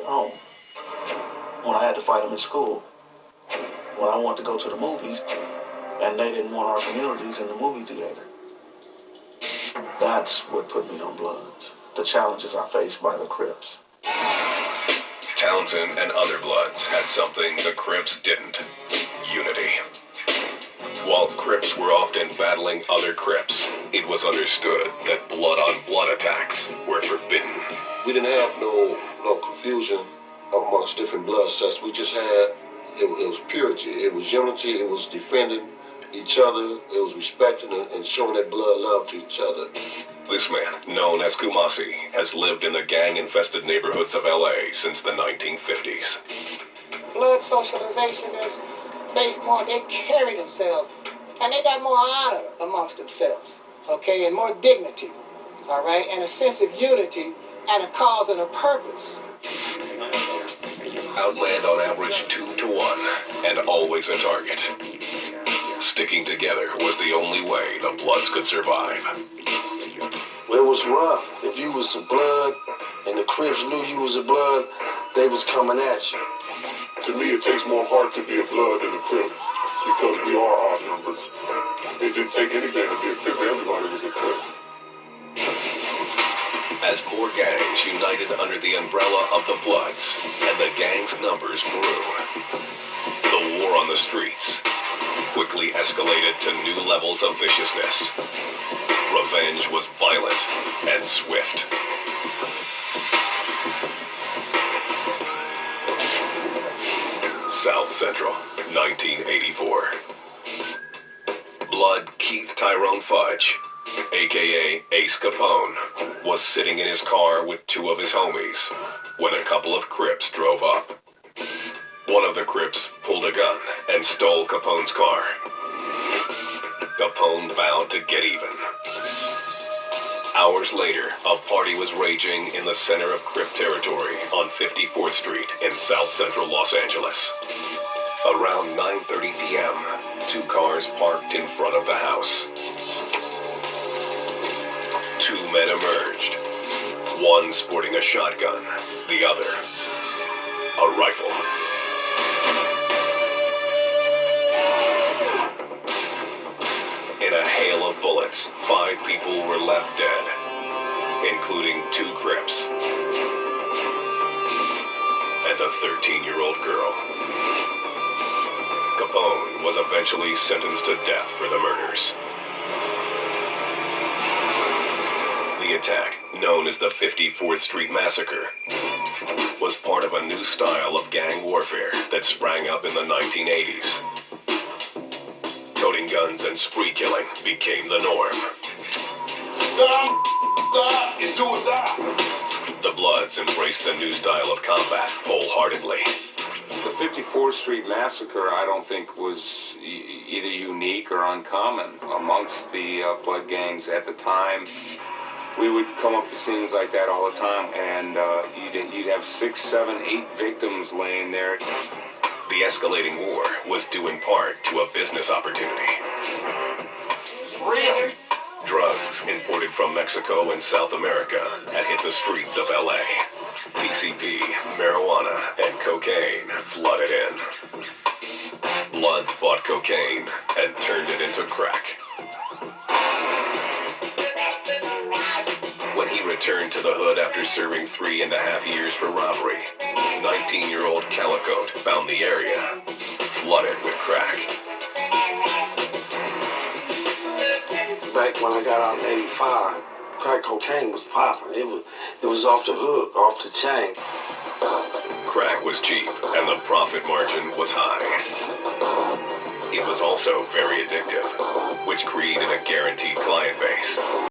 home. When I had to fight them in school. When I wanted to go to the movies, and they didn't want our communities in the movie theater. That's what put me on Bloods. The challenges I faced by the Crips. Townsend and other Bloods had something the Crips didn't: unity. While Crips were often battling other Crips, it was understood that blood-on-blood attacks were forbidden. We didn't have no confusion amongst different blood sets. We just had, it was purity, it was unity, it was defending each other, it was respecting and showing that blood love to each other. This man, known as Kumasi, has lived in the gang-infested neighborhoods of LA since the 1950s. Blood socialization is based on they carry themselves, and they got more honor amongst themselves, okay, and more dignity, all right, and a sense of unity and a cause and a purpose. Outland on average 2 to 1, and always a target. Sticking together was the only way the Bloods could survive. It was rough. If you was a Blood and the Crips knew you was a Blood, they was coming at you. To me, it takes more heart to be a Blood than a Crip, because we are odd numbers. It didn't take anything to be a Crip. Everybody was a Crip. As more gangs united under the umbrella of the Bloods, and the gangs' numbers grew, the war on the streets quickly escalated to new levels of viciousness. Revenge was violent and swift. South Central, 1984. Blood Keith Tyrone Fudge, a.k.a. Ace Capone, was sitting in his car with 2 of his homies when a couple of Crips drove up. One of the Crips pulled a gun and stole Capone's car. Capone vowed to get even. Hours later, a party was raging in the center of Crip territory on 54th Street in South Central Los Angeles. Around 9:30 p.m., 2 cars parked in front of the house. 2 men emerged, one sporting a shotgun, the other a rifle. In a hail of bullets, 5 people were left dead, including 2 Crips and a 13-year-old girl. Capone was eventually sentenced to death for the murders. The attack, known as the 54th Street Massacre, was part of a new style of gang warfare that sprang up in the 1980s. Toting guns and spree killing became the norm. It's do or die. The Bloods embraced the new style of combat wholeheartedly. The 54th Street Massacre, I don't think, was either unique or uncommon amongst the Blood gangs at the time. We would come up to scenes like that all the time, and you'd have 6, 7, 8 victims laying there. The escalating war was due in part to a business opportunity. Really? Drugs imported from Mexico and South America had hit the streets of LA. PCP, marijuana, and cocaine flooded in. Bloods bought cocaine and turned it into crack. When he returned to the hood after serving 3.5 years for robbery, 19-year-old Calicote found the area flooded with crack. Back when I got out in 85, crack cocaine was popping. It was off the hook, off the chain. Crack was cheap, and the profit margin was high. It was also very